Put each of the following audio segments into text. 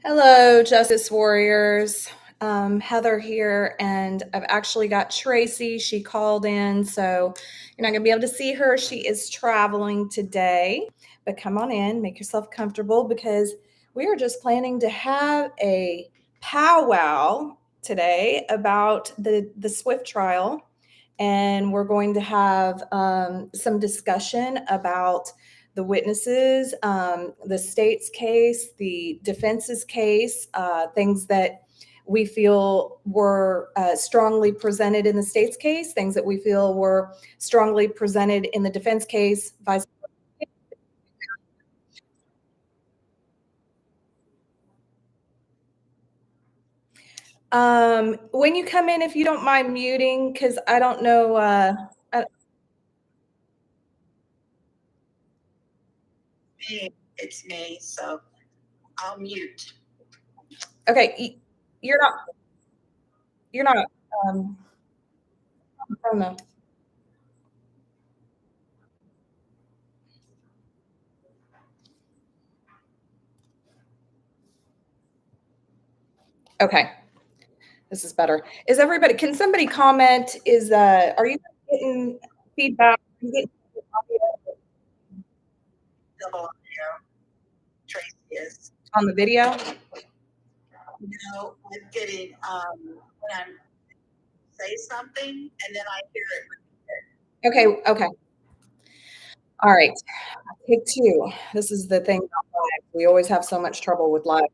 Hello, Justice Warriors. Heather here, and I've actually got Tracey. She called in, so you're not going to be able to see her. She is traveling today, but come on in, make yourself comfortable because we are just planning to have a powwow today about the Swift trial, and we're going to have some discussion about the witnesses, the state's case, the defense's case, things that we feel were strongly presented in the state's case, things that we feel were strongly presented in the defense case, vice when you come in, if you don't mind muting, because I don't know. It's me, so I'll mute. Okay, you're not. You're not. Um, I don't know. Okay, this is better. Is everybody? Can somebody comment? Are you getting feedback? Are you getting audio Double audio. Tracy is. on the video? No, I'm getting when I say something and then I hear it. Okay, okay. All right. Take two. This is the thing about live. We always have so much trouble with live.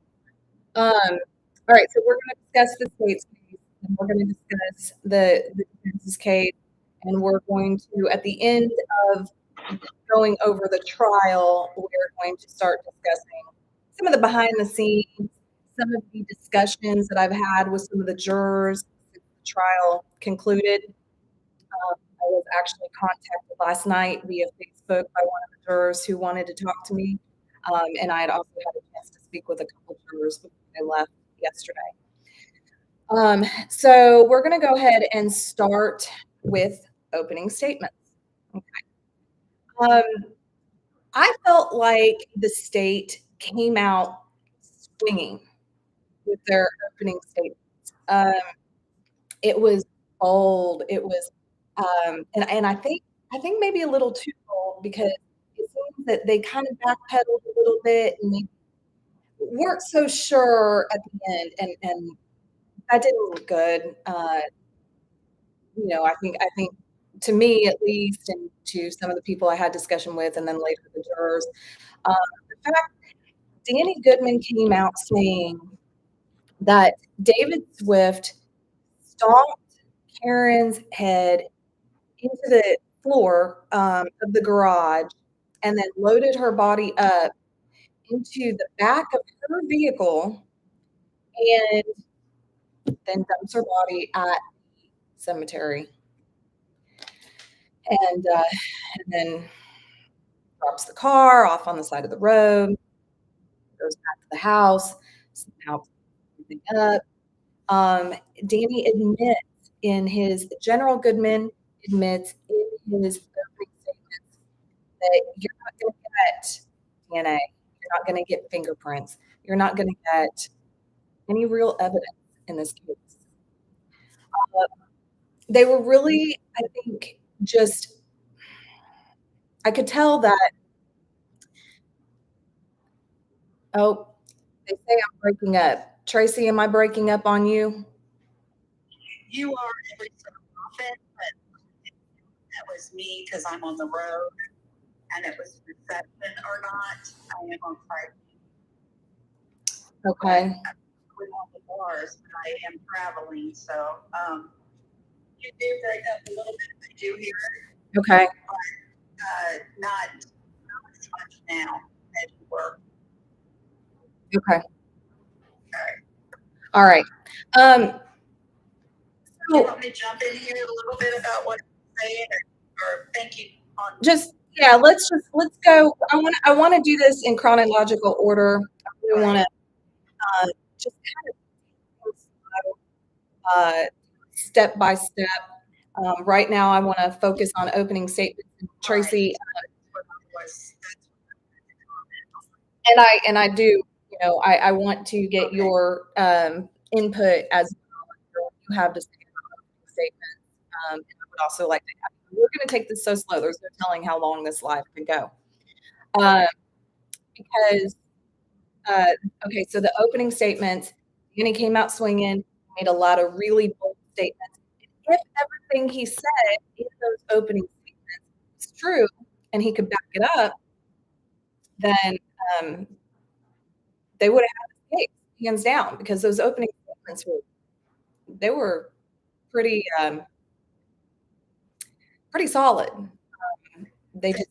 All right, so we're going to discuss the state's case, and we're going to discuss the defense's case, and we're going to, at the end of going over the trial, we're going to start discussing some of the behind the scenes, some of the discussions that I've had with some of the jurors since the trial concluded. I was actually contacted last night via Facebook by one of the jurors who wanted to talk to me. And I had also had a chance to speak with a couple jurors before they left yesterday. So we're going to go ahead and start with opening statements. Okay. Um, I felt like the state came out swinging with their opening statements. It was bold. It was, and I think maybe a little too bold because it seems that they kind of backpedaled a little bit and they weren't so sure at the end, and that didn't look good. I think to me at least, and to some of the people I had discussion with, and then later the jurors, um, the fact Danny Goodman came out saying that David Swift stomped Karen's head into the floor of the garage and then loaded her body up into the back of her vehicle and then dumps her body at the cemetery and then drops the car off on the side of the road, goes back to the house, somehow picks everything up. Um, Danny admits in his General Goodman admits in his opening statements that you're not going to get DNA, you're not going to get fingerprints, you're not going to get any real evidence in this case. They were really, I think, just I could tell that. Oh, they say I'm breaking up. Tracey, am I breaking up on you? You are every so often, but that was me because I'm on the road and it was reception or not. I am on site. Okay. We're on the bars, but I am traveling, so you do break up a little bit. I do hear it, Okay. but not as much now as you were. Okay. Okay. All right. You want me to jump in here a little bit about what I'm saying, or thank you on Just yeah, let's go. I want to do this in chronological order. I really want to just kind of step by step. Right now, I want to focus on opening statements. Tracey, was and I do, I want to get your input as well. You have to say about statements. And I would also like to have, we're going to take this so slow. There's no telling how long this live could go. Because, okay, so the opening statements, and he came out swinging, made a lot of really bold statements. If everything he said in those opening statements is true and he could back it up, then they would have had the case, hands down, because those opening statements were pretty pretty solid. They just,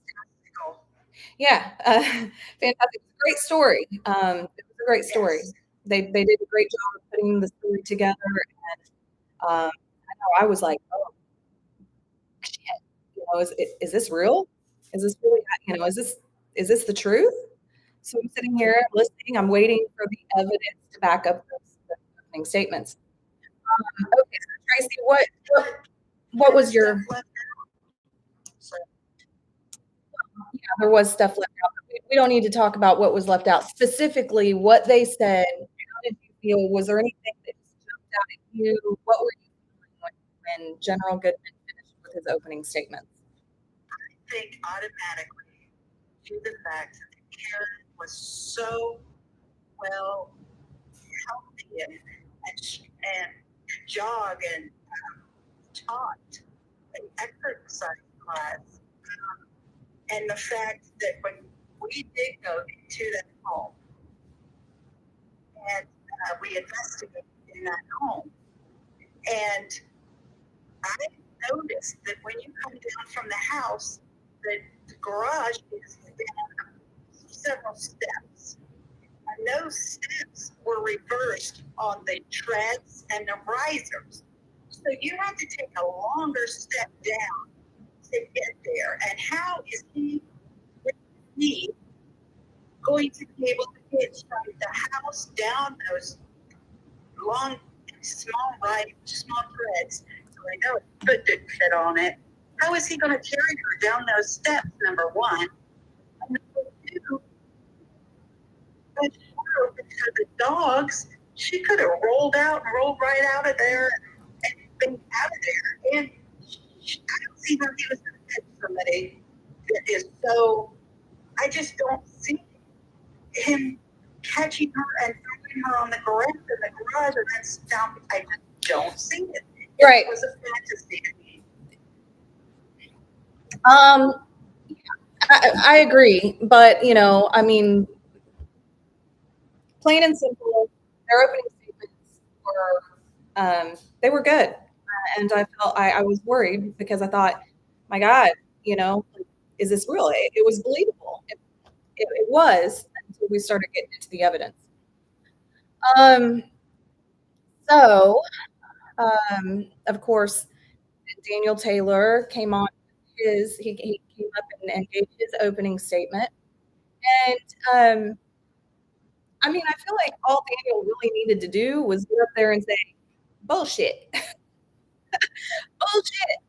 yeah, fantastic. Great story. It was a great story. They did a great job of putting the story together, and I know I was like, oh shit, is this real? Is this really, is this the truth? So I'm sitting here listening. I'm waiting for the evidence to back up those opening statements. Okay, so Tracy, what was your? Yeah, there was stuff left out. We don't need to talk about what was left out. Specifically, what they said. How did you feel? Was there anything that just jumped out at you? What were you feeling when General Goodman finished with his opening statements? I think automatically, due to the fact that Karen was so well healthy and jog and taught an exercise class, and the fact that when we did go to that home and we investigated in that home, and I noticed that when you come down from the house, that the garage is down several steps. And those steps were reversed on the treads and the risers. So you have to take a longer step down to get there. And how is he going to be able to get from the house down those long, small treads? So I know his foot didn't fit on it. How is he going to carry her down those steps, number one? And number two, because the dogs, she could have rolled right out of there and been out of there. And I don't see how he was going to catch somebody that is so, I just don't see him catching her and throwing her on the ground in the garage and then stomping. I just don't see it. Right. It was a fantasy to me. I agree, but I mean, plain and simple, their opening statements were they were good, and I felt I was worried because I thought, my God, is this real? It was believable. It was until we started getting into the evidence. So, of course, Daniel Taylor came on he came up and gave his opening statement, and I mean, I feel like all Daniel really needed to do was get up there and say, bullshit. Bullshit.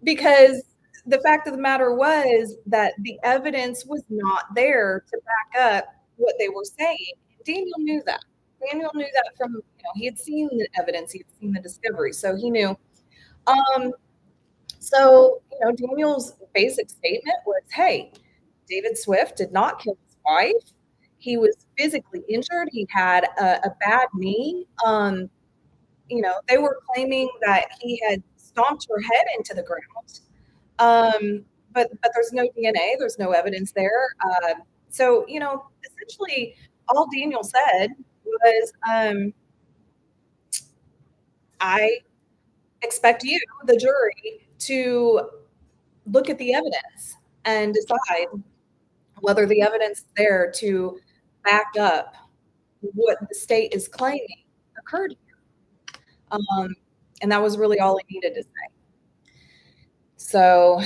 Because the fact of the matter was that the evidence was not there to back up what they were saying. Daniel knew that. Daniel knew that from, he had seen the evidence, he had seen the discovery, so he knew. So, Daniel's basic statement was, hey, David Swift did not kill his wife. He was physically injured. He had a bad knee. They were claiming that he had stomped her head into the ground. But there's no DNA. There's no evidence there. So, essentially all Daniel said was, I expect you, the jury, to look at the evidence and decide whether the evidence is there to back up what the state is claiming occurred here. And that was really all he needed to say. So,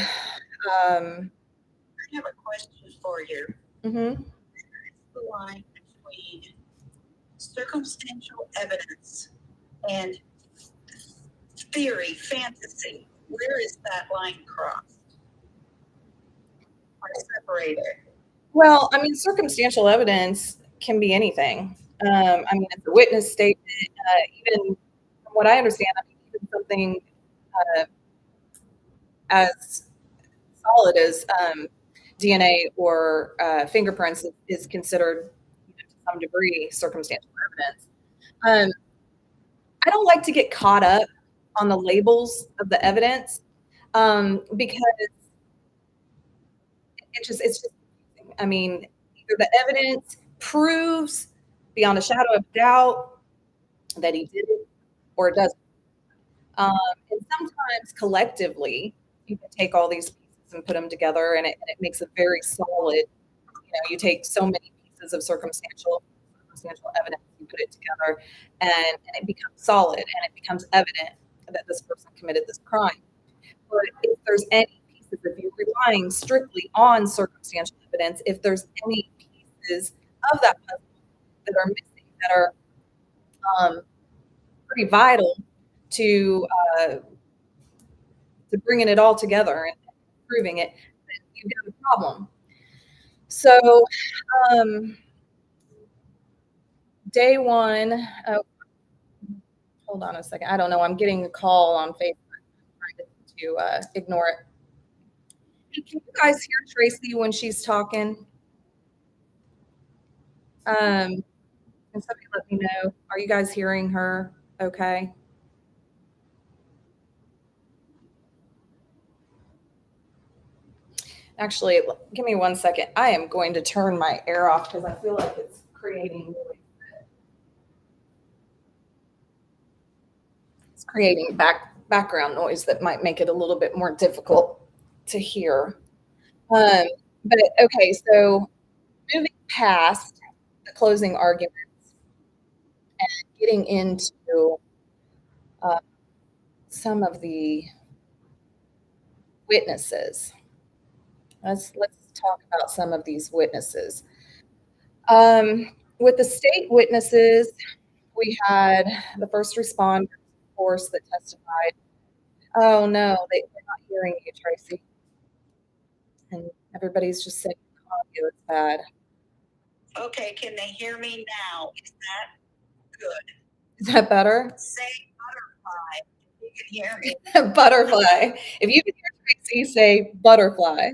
I have a question for you. Mm-hmm. The line between circumstantial evidence and theory, fantasy, where is that line crossed or separated? Well, I mean, circumstantial evidence can be anything. I mean, it's a witness statement. Even from what I understand, I mean, even something uh, as solid as DNA or fingerprints is considered, to some degree, circumstantial evidence. Um, I don't like to get caught up on the labels of the evidence because it's just confusing. I mean, either the evidence proves beyond a shadow of doubt that he did it, or it doesn't. And sometimes collectively, you can take all these pieces and put them together, and it makes a very solid. You take so many pieces of circumstantial evidence, you put it together, and it becomes solid, and it becomes evident that this person committed this crime. But if there's any pieces, if you're relying strictly on circumstantial evidence, if there's any pieces of that puzzle that are missing, that are um, pretty vital to uh, to bringing it all together and proving it, then you've got a problem. So, um, day one, hold on a second. I don't know. I'm getting a call on Facebook. I'm trying to ignore it. Hey, can you guys hear Tracy when she's talking? Can somebody let me know? Are you guys hearing her okay? Actually, give me 1 second. I am going to turn my air off because I feel like it's creating background noise that might make it a little bit more difficult to hear. Um, but okay, so moving past the closing arguments and getting into uh, some of the witnesses. Let's talk about some of these witnesses. With the state witnesses, we had the first responders, of course, that testified. Oh no, they're not hearing you, Tracy. And everybody's just saying audio is bad. Okay, can they hear me now? Is that good? Is that better? Say butterfly if you can hear me. Butterfly. If you can hear Tracy, say butterfly.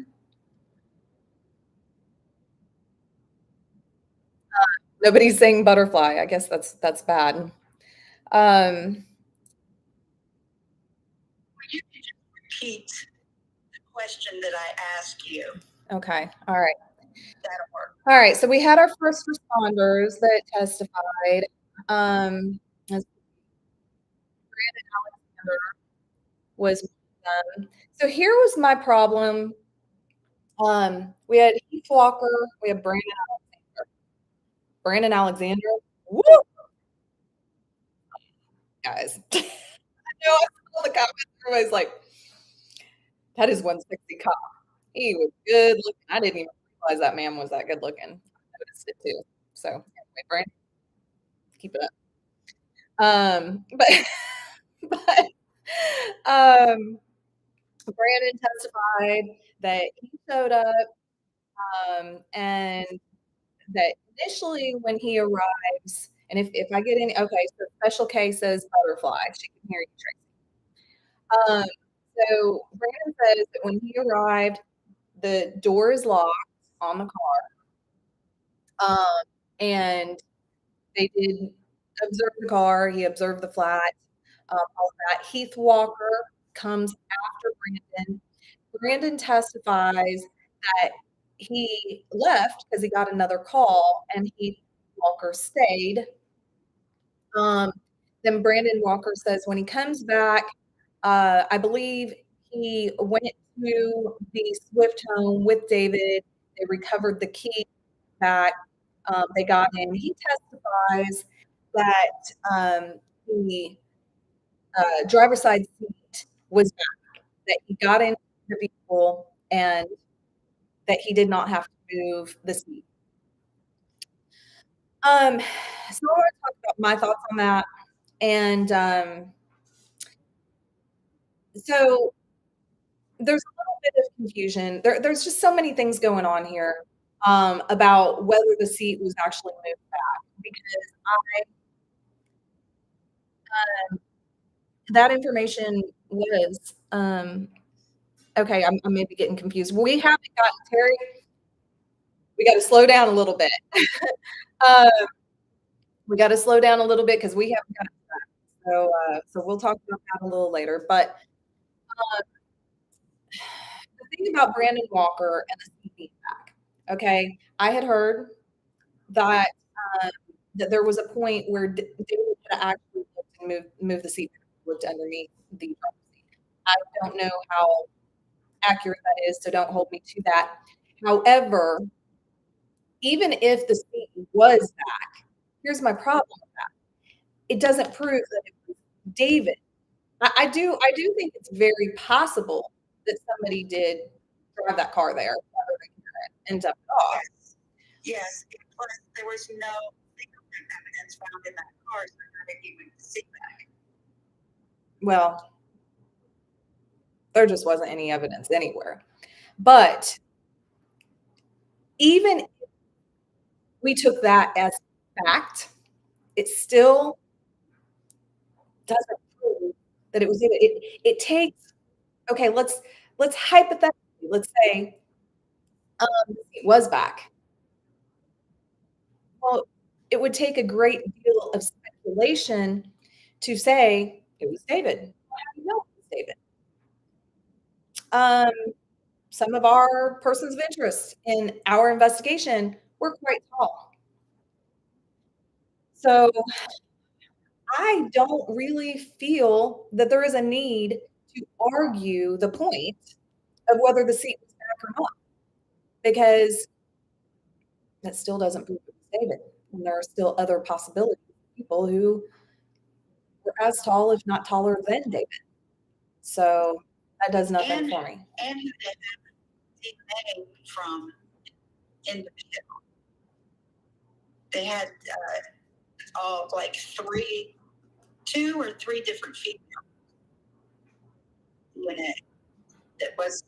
Nobody's saying butterfly. I guess that's bad. Um, You can just repeat the question that I asked you. okay. All right. That'll work. All right. So we had our first responders that testified. As Brandon Alexander was one of them. So here was my problem. We had Heath Walker. We had Brandon Alexander. Brandon Alexander. Woo, guys. I know I saw the comments. Everybody's like, that is one sexy cop. He was good looking. I didn't even realize that man was that good looking. I noticed it too. So anyway, Brandon, keep it up. But but Brandon testified that he showed up and that initially when he arrives, and if I get any, okay, so special case says butterfly. She can hear you, Tracy. So Brandon says that when he arrived, the door is locked on the car, and they did observe the car. He observed the flat, all of that. Heath Walker comes after Brandon. Brandon testifies that he left because he got another call, and Heath Walker stayed. Um, then Brandon Walker says when he comes back, I believe he went to the Swift home with David. They recovered the key back. They got in. He testifies that the driver's side seat was back, that he got into the vehicle and that he did not have to move the seat. So I want to talk about my thoughts on that. And so there's a little bit of confusion. There's just so many things going on here. about whether the seat was actually moved back because that information was okay. I'm maybe getting confused. We haven't gotten Terry. We got to slow down a little bit. uh, we got to slow down a little bit because we haven't gotten that. So we'll talk about that a little later. But the thing about Brandon Walker and the seat being back, okay, I had heard that um, that there was a point where David had actually looked and moved the seat, looked underneath the driver's seat. I don't know how accurate that is, so don't hold me to that. However, even if the seat was back, here's my problem with that. It doesn't prove that it was David. I do think it's very possible that somebody did drive that car there rather than end up off. Yes. Yes. Plus, there was no fingerprint evidence found in that car, so how did he move the seat back? Well, there just wasn't any evidence anywhere. But even if we took that as fact, it still doesn't prove that it was David. It takes okay, let's hypothetically, let's say it was back. Well, it would take a great deal of speculation to say it was David. Well, how do you know it was David? Um, some of our persons of interest in our investigation were quite tall. So I don't really feel that there is a need to argue the point of whether the seat was back or not, because that still doesn't prove it was David. And there are still other possibilities of people who were as tall, if not taller than David. So that does nothing for me. And who did have DNA from in the vehicle. They had like two or three different female DNA that was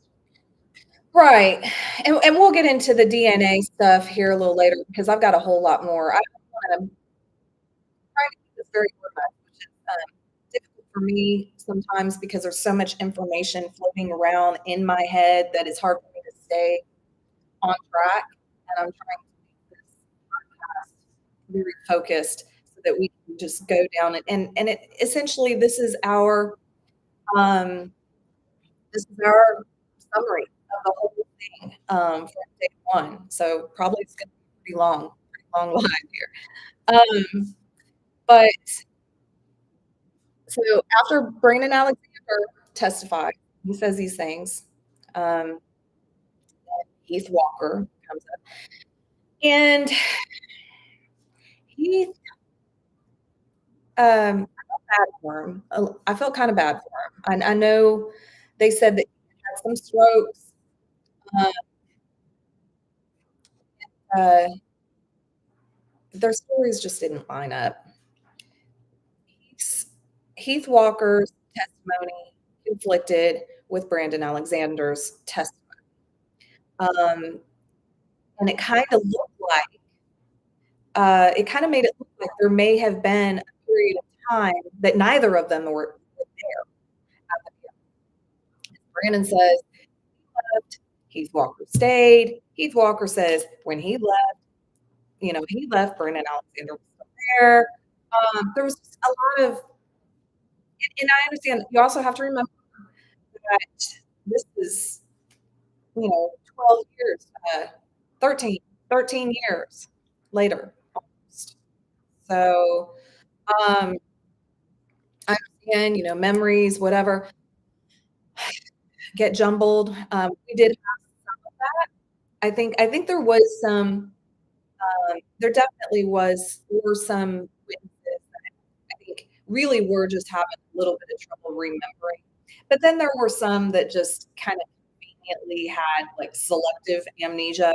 Right. And we'll get into the DNA stuff here a little later because I've got a whole lot more. I'm trying to keep this very organized, which is difficult for me sometimes because there's so much information floating around in my head that it's hard for me to stay on track. And I'm trying to make this podcast very focused so that we can just go down it. And it essentially um, this is our summary of the whole thing from day one. So probably it's going to be pretty long line here. But so after Brandon Alexander testified, he says these things. Um, Heath Walker comes up, and Heath, I felt bad for him. I felt kind of bad for him. I know they said that he had some strokes. Uh, uh, their stories just didn't line up. Heath Walker's testimony conflicted with Brandon Alexander's testimony. And it kind of looked like, it kind of made it look like there may have been a period of time that neither of them were there at the beginning. Brandon says he left, Heath Walker stayed. Heath Walker says when he left, he left, Brandon Alexander was still there. There was just a lot of, and I understand you also have to remember that this is, 12 years, 13, 13 years later almost. So, um, I understand, memories, whatever, get jumbled. We did have some of that. I think there was some, there definitely were some witnesses that I think really were just having a little bit of trouble remembering. But then there were some that just kind of conveniently had like selective amnesia.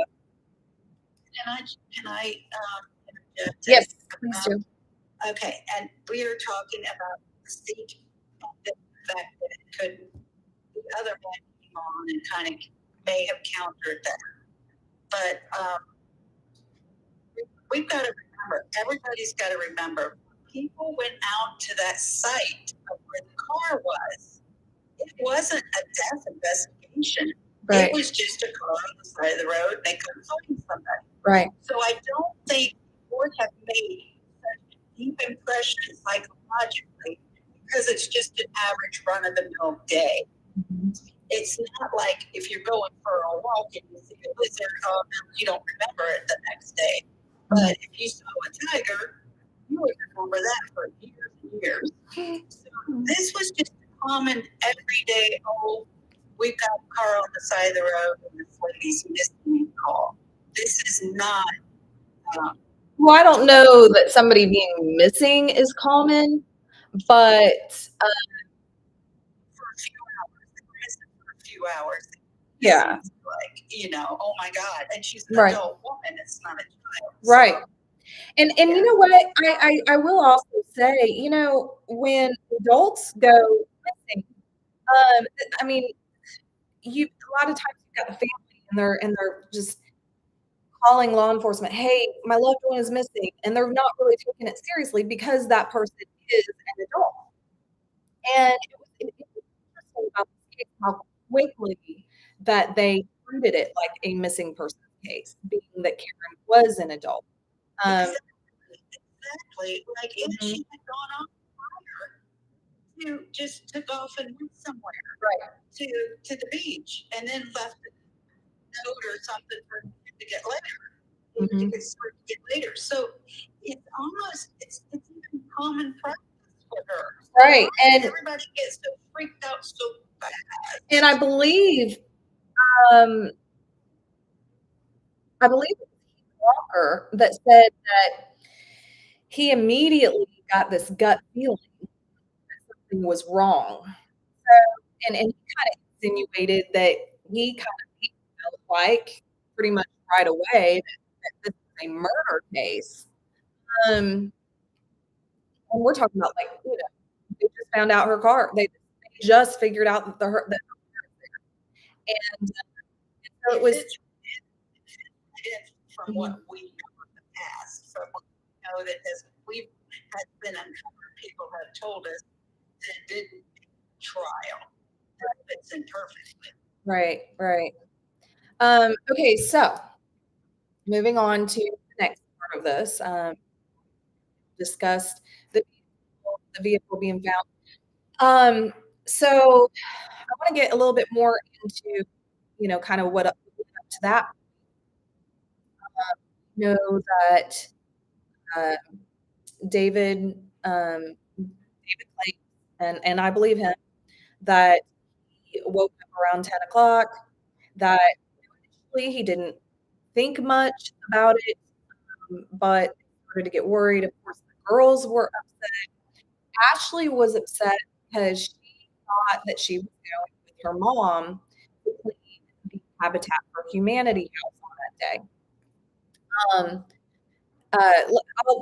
can I interject? Yes, please do. Okay, and we are talking about the seat, the fact that it could, the other man came on and kind of may have countered that. But we've got to remember, everybody's got to remember, people went out to that site of where the car was. It wasn't a death investigation. Right. It was just a car on the side of the road. They couldn't find somebody. Right. So I don't think it would have made such a deep impression psychologically because it's just an average run-of-the-mill day. Mm-hmm. It's not like if you're going for a walk and you see a lizard, you don't remember it the next day. But if you saw a tiger, you would remember that for years and years. So this was just a common everyday, we've got a car on the side of the road and this lady's missing call. This is not. Well, I don't know that somebody being missing is common, but for a few hours, they were missing for a few hours. Yeah. Like, oh my God. And she's an Right. adult woman, it's not a child. Right. So, and you know what? I will also say, when adults go missing, I mean, a lot of times you've got a family and they're just calling law enforcement, hey, my loved one is missing, and they're not really taking it seriously because that person is an adult. And it was interesting about this case how quickly that they treated it like a missing person case, being that Karen was an adult. Exactly. Like if she had gone on fire, just took off and went somewhere, right, to the beach, and then left a note or something for him to get later. Mm-hmm. To get later. So it's even common practice for her. Right, and everybody gets so freaked out so fast. And I believe it was Walker that said that he immediately got this gut feeling that something was wrong. So, and he kind of insinuated that he kind of felt like pretty much right away that this is a murder case. And we're talking about they just found out her car. They just figured out that that her car was there. And so it was from what we know in the past, from what we know that we've had been uncovered, people have told us that didn't trial that fits in perfectly. Right. Okay, so moving on to the next part of this, discussed the vehicle being found. So I want to get a little bit more into, kind of what up to that. Know that David claims, and I believe him, that he woke up around 10 o'clock, that initially he didn't think much about it, but started to get worried. Of course, the girls were upset. Ashley was upset because she thought that she was going with her mom to clean the Habitat for Humanity house on that day.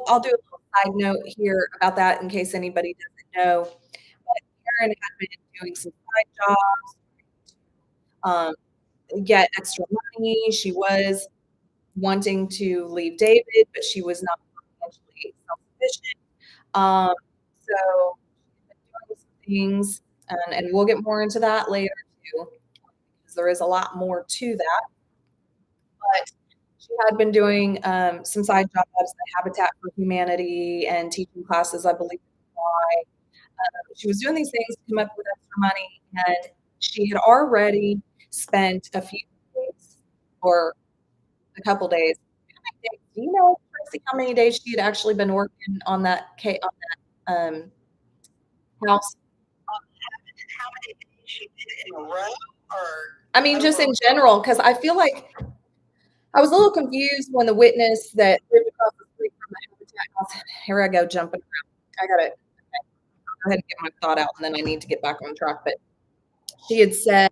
I'll do a little side note here about that in case anybody doesn't know. But Karen had been doing some side jobs, get extra money. She was wanting to leave David, but she was not financially self-sufficient. So she's been doing some things, and we'll get more into that later too, because there is a lot more to that. But she had been doing some side jobs at Habitat for Humanity and teaching classes, I believe. Why she was doing these things to come up with extra money, and she had already spent a few days or a couple days. Do you know, Tracey, how many days she had actually been working on that house? How many days she did in a row, or I mean, just in general, because I feel like I was a little confused when the witness that lived across the street from the Habitat house. Here I go jumping around. I got it. Okay. I'll go ahead and get my thought out, and then I need to get back on track. But she had said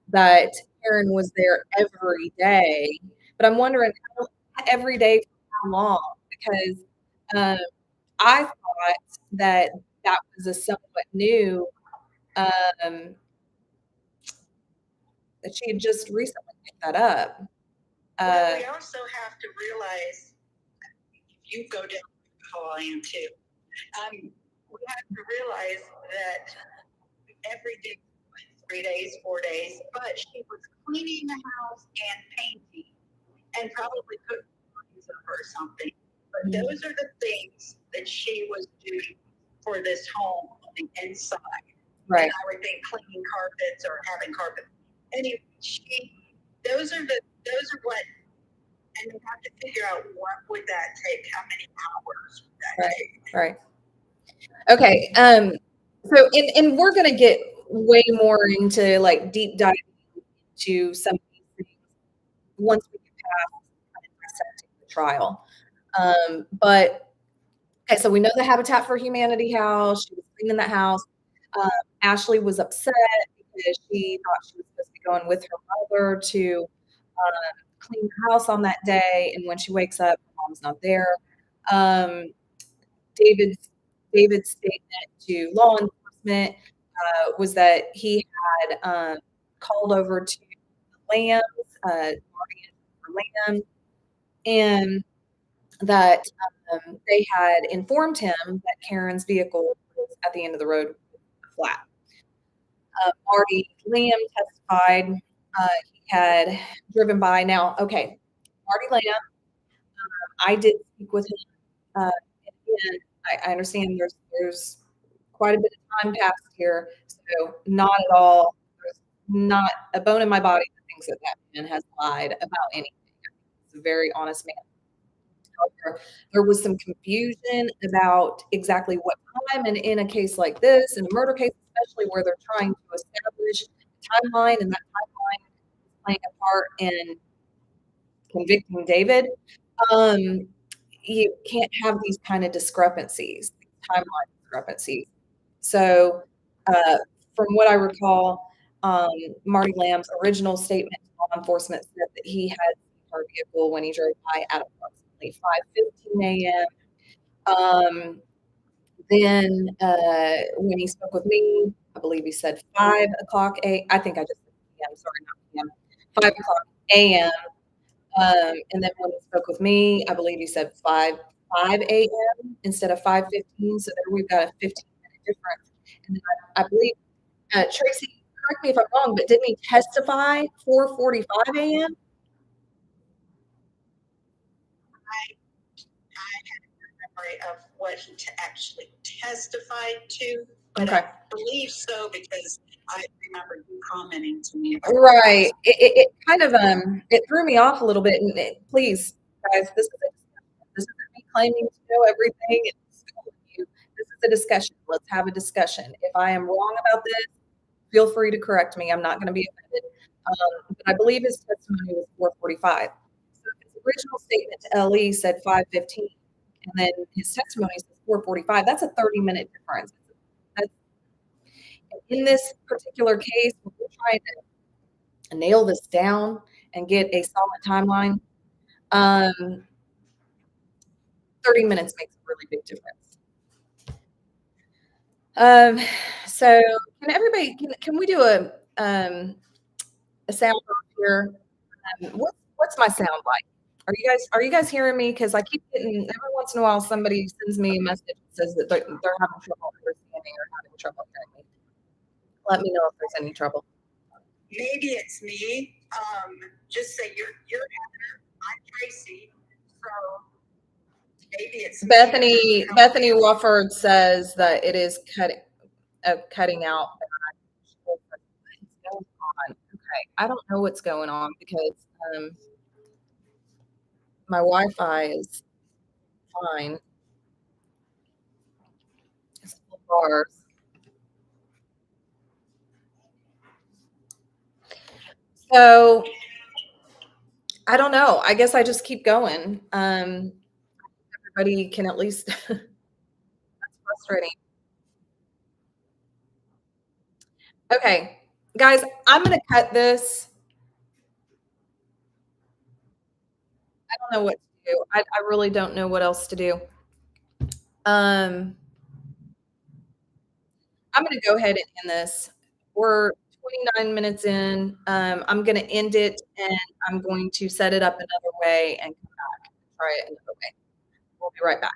that Karen was there every day, but I'm wondering every day for how long? Because I thought that was a somewhat new, that she had just recently picked that up. Well, we also have to realize, if you go down how I am too, we have to realize that every day, 3 days, 4 days, but she was cleaning the house and painting and probably cooking or something. But those are the things that she was doing for this home on the inside. Right. And I would think cleaning carpets or having carpet. Anyway, those are what, and you have to figure out what would that take, how many hours would that take. Right. Okay. So, and we're going to get way more into like deep diving into some of these things once we get past dissecting the trial. But okay, so we know the Habitat for Humanity house. She was cleaning that house. Ashley was upset because she thought she was supposed to be going with her mother to clean the house on that day, and when she wakes up, her mom's not there. David's statement to law enforcement was that he had called over to the Lambs, Marty and Lamb, and that they had informed him that Karen's vehicle was at the end of the road flat. Marty Lamb testified he had driven by. Now, okay, Marty Lamb, I did speak with him. And I understand there's quite a bit of time passed here, so not at all. There's not a bone in my body that thinks that that man has lied about anything. He's a very honest man. However, there was some confusion about exactly what time, and in a case like this, in a murder case, especially where they're trying to establish a timeline, and that timeline is playing a part in convicting David. You can't have these kind of discrepancies, timeline discrepancies. So, from what I recall, Marty Lamb's original statement to law enforcement said that he had her vehicle when he drove by at approximately 5:15 a.m. Then, when he spoke with me, I believe he said 5 o'clock I think I just said PM, sorry, not PM, 5 o'clock a.m. And then when he spoke with me, I believe he said 5 a.m. instead of 5:15. So there we've got a 15-minute difference. And then I believe Tracey, correct me if I'm wrong, but didn't he testify 4:45 a.m.? I had a memory of what he actually testified to, but Okay. I believe so because I remember you commenting to me about Right. It kind of it threw me off a little bit. And please, guys, this isn't me claiming to know everything. It's you. This is a discussion. Let's have a discussion. If I am wrong about this, feel free to correct me. I'm not going to be offended. But I believe his testimony was 4:45. So his original statement to LE said 5:15, and then his testimony says 4:45. That's a 30-minute difference. That's, in this particular case, when we're trying to nail this down and get a solid timeline, 30 minutes makes a really big difference. So can we do a sound off here? What's my sound like? Are you guys hearing me? Because I keep getting every once in a while somebody sends me a message that says that they're having trouble understanding or having trouble hearing me. Let me know if there's any trouble. maybe it's me. Just say you're Heather, I'm Tracey. So maybe it's Bethany Wofford says that it is cutting out. What's going on? Okay, I don't know what's going on because my Wi-Fi is fine. It's full bars. So I don't know. I guess I just keep going. Everybody can at least. That's frustrating. Okay, guys, I'm gonna cut this. I don't know what to do. I really don't know what else to do. I'm gonna go ahead and end this. We're 29 minutes in. I'm going to end it and I'm going to set it up another way and come back and try it another way. We'll be right back.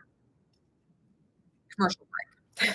Commercial break.